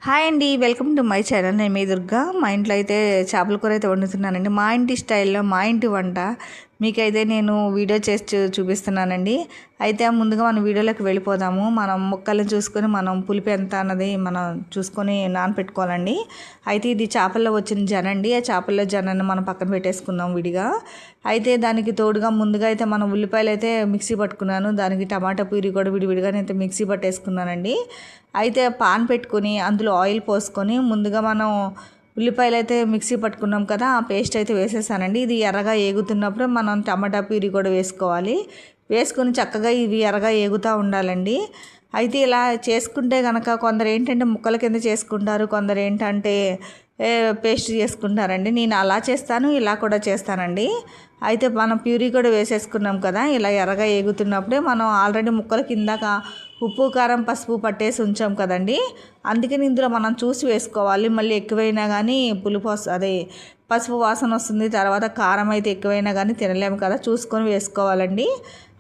Hi అండి, welcome to my channel. నేను మీ దుర్గా. మా ఇంట్లో అయితే చేపల కూర అయితే వండుతున్నానండి. మా ఇంటి స్టైల్లో మా ఇంటి వంట మీకైతే నేను వీడియో చేసి చూపిస్తున్నానండి. అయితే ముందుగా మనం వీడియోలోకి వెళ్ళిపోదాము. మనం ముక్కలను చూసుకొని మనం పులుపు ఎంత అన్నది మనం చూసుకొని నానపెట్టుకోవాలండి. అయితే ఇది చేపల్లో వచ్చిన జన అండి. ఆ చేపల్లో జనాన్ని మనం పక్కన పెట్టేసుకుందాం విడిగా. అయితే దానికి తోడుగా ముందుగా అయితే మనం ఉల్లిపాయలు అయితే మిక్సీ పట్టుకున్నాను. దానికి టమాటా ప్యూరీ కూడా విడివిడిగా అయితే మిక్సీ పట్టేసుకున్నానండి. అయితే పాన్ పెట్టుకొని అందులో ఆయిల్ పోసుకొని ముందుగా మనం ఉల్లిపాయలు అయితే మిక్సీ పట్టుకున్నాం కదా, ఆ పేస్ట్ అయితే వేసేసానండి. ఇది ఎర్రగా ఏగుతున్నప్పుడు మనం టమాటా ప్యూరీ కూడా వేసుకోవాలి. వేసుకొని చక్కగా ఇవి ఎర్రగా ఏగుతూ ఉండాలండి. అయితే ఇలా చేసుకుంటే కనుక కొందరు ఏంటంటే ముక్కల కింద చేసుకుంటారు, కొందరు ఏంటంటే పేస్ట్ చేసుకుంటారండి. నేను అలా చేస్తాను, ఇలా కూడా చేస్తానండి. అయితే మనం ప్యూరీ కూడా వేసేసుకున్నాం కదా, ఇలా ఎర్రగా ఏగుతున్నప్పుడే మనం ఆల్రెడీ ముక్కల కిందాక ఉప్పు కారం పసుపు పట్టేసి ఉంచాం కదండి. అందుకని ఇందులో మనం చూసి వేసుకోవాలి. మళ్ళీ ఎక్కువైనా కానీ పులుపు అదే పసుపు వాసన వస్తుంది, తర్వాత కారం అయితే ఎక్కువైనా కానీ తినలేము కదా, చూసుకొని వేసుకోవాలండి.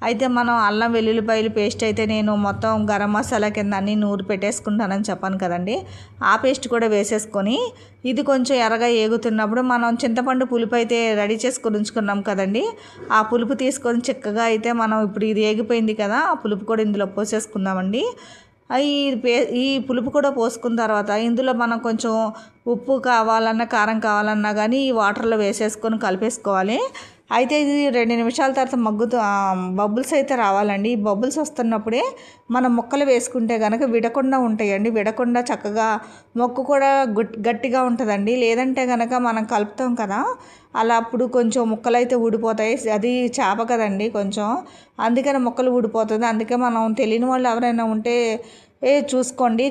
అయితే మనం అల్లం వెల్లుల్లిపాయలు పేస్ట్ అయితే నేను మొత్తం గరం మసాలా కింద అన్నీ నూరు పెట్టేసుకుంటానని చెప్పాను కదండి. ఆ పేస్ట్ కూడా వేసేసుకొని ఇది కొంచెం ఎర్రగా ఏగుతున్నప్పుడు మనం చింతపండు పులుపు అయితే రెడీ చేసుకొని ఉంచుకున్నాం కదండి. ఆ పులుపు తీసుకొని చక్కగా అయితే మనం ఇప్పుడు ఇది ఏగిపోయింది కదా, ఆ పులుపు కూడా ఇందులో పోసేసుకుందామండి. ఈ పులుపు కూడా పోసుకున్న తర్వాత ఇందులో మనం కొంచెం ఉప్పు కావాలన్నా కారం కావాలన్నా కానీ ఈ వాటర్లో వేసేసుకొని కలిపేసుకోవాలి. అయితే ఇది 2 నిమిషాల తర్వాత బబుల్స్ అయితే రావాలండి. ఈ బబుల్స్ వస్తున్నప్పుడే మనం ముక్కలు వేసుకుంటే కనుక విడకుండా ఉంటాయండి. విడకుండా చక్కగా మొక్క కూడా గట్టిగా ఉంటుందండి. లేదంటే కనుక మనం కలుపుతాం కదా, అలా అప్పుడు కొంచెం ముక్కలు అయితే ఊడిపోతాయి. అది చేప కదండి కొంచెం, అందుకని ముక్కలు ఊడిపోతుంది. అందుకే మనం తెలియని వాళ్ళు ఎవరైనా ఉంటే చూసుకొని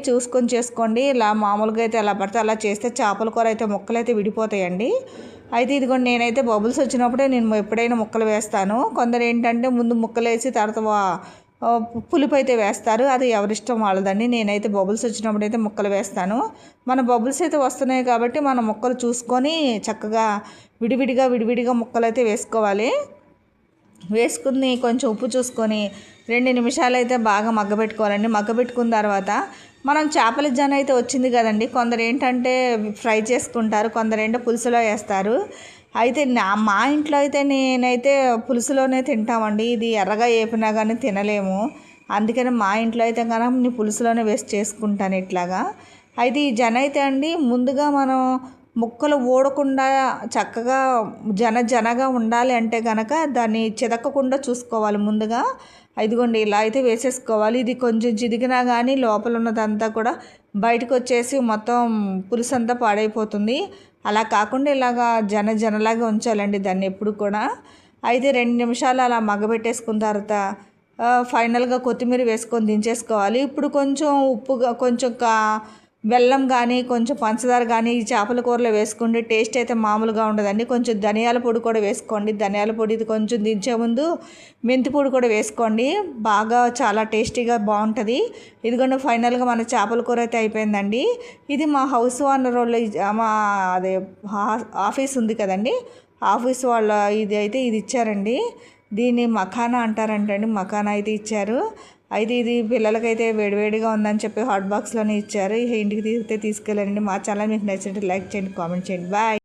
చేసుకోండి. ఇలా మామూలుగా అయితే ఎలా పడితే అలా చేస్తే చేపల కూర అయితే ముక్కలు అయితే విడిపోతాయండి. అయితే ఇదిగోండి, నేనైతే బబుల్స్ వచ్చినప్పుడే నేను ఎప్పుడైనా ముక్కలు వేస్తాను. కొందరు ఏంటంటే ముందు ముక్కలు వేసి తర్వాత పులుపు అయితే వేస్తారు, అది ఎవరిష్టం వాళ్ళదండి. నేనైతే బబుల్స్ వచ్చినప్పుడు అయితే ముక్కలు వేస్తాను. మన బబుల్స్ అయితే వస్తున్నాయి కాబట్టి మన ముక్కలు చూసుకొని చక్కగా విడివిడిగా ముక్కలు అయితే వేసుకోవాలి. వేసుకుని కొంచెం ఉప్పు చూసుకొని 2 నిమిషాలు అయితే బాగా మగ్గబెట్టుకోవాలండి. మగ్గబెట్టుకున్న తర్వాత మనం చేపల జన అయితే వచ్చింది కదండి, కొందరు ఏంటంటే ఫ్రై చేసుకుంటారు, కొందరు ఏంటో పులుసులో వేస్తారు. అయితే మా ఇంట్లో అయితే నేనైతే పులుసులోనే తింటామండి. ఇది ఎర్రగా వేపినా కానీ తినలేము. అందుకని మా ఇంట్లో అయితే కనుక నేను పులుసులోనే వేస్ట్ చేసుకుంటాను ఇట్లాగా. అయితే ఈ జన అయితే అండి ముందుగా మనం ముక్కలు ఊడకుండా చక్కగా జనగా ఉండాలి అంటే కనుక దాన్ని చితకకుండా చూసుకోవాలి ముందుగా. ఇదిగోండి, ఇలా అయితే వేసేసుకోవాలి. ఇది కొంచెం చిదిగినా కానీ లోపల ఉన్నదంతా కూడా బయటకు వచ్చేసి మొత్తం పులుసు అంతా పాడైపోతుంది. అలా కాకుండా ఇలాగా జనలాగా ఉంచాలండి దాన్ని ఎప్పుడు కూడా. అయితే 2 నిమిషాలు అలా మగ్గబెట్టేసుకున్న తర్వాత ఫైనల్గా కొత్తిమీర వేసుకొని దించేసుకోవాలి. ఇప్పుడు కొంచెం ఉప్పుగా కొంచెం బెల్లం కానీ కొంచెం పంచదార కానీ ఈ చేపల కూరలో వేసుకుంటే టేస్ట్ అయితే మామూలుగా ఉండదండి. కొంచెం ధనియాల పొడి కూడా వేసుకోండి. ధనియాల పొడి ఇది కొంచెం దించే ముందు మెంతి పొడి కూడా వేసుకోండి, బాగా చాలా టేస్టీగా బాగుంటుంది. ఇదిగోండి, ఫైనల్గా మన చేపల కూర అయితే అయిపోయిందండి. ఇది మా హౌస్ ఓనర్ వాళ్ళు, మా అదే ఆఫీస్ ఉంది కదండి, ఆఫీస్ వాళ్ళ ఇది ఇచ్చారండి. దీన్ని మఖానా అంటారంటండి. మఖానా అయితే ఇచ్చారు. అయితే ఇది పిల్లలకైతే వేడివేడిగా ఉందని చెప్పి హాట్ బాక్స్లోనే ఇచ్చారు. ఇంటికి తీసుకెళ్ళండి. మా ఛానల్ మీకు నచ్చినట్టు లైక్ చేయండి, కామెంట్ చేయండి. బాయ్.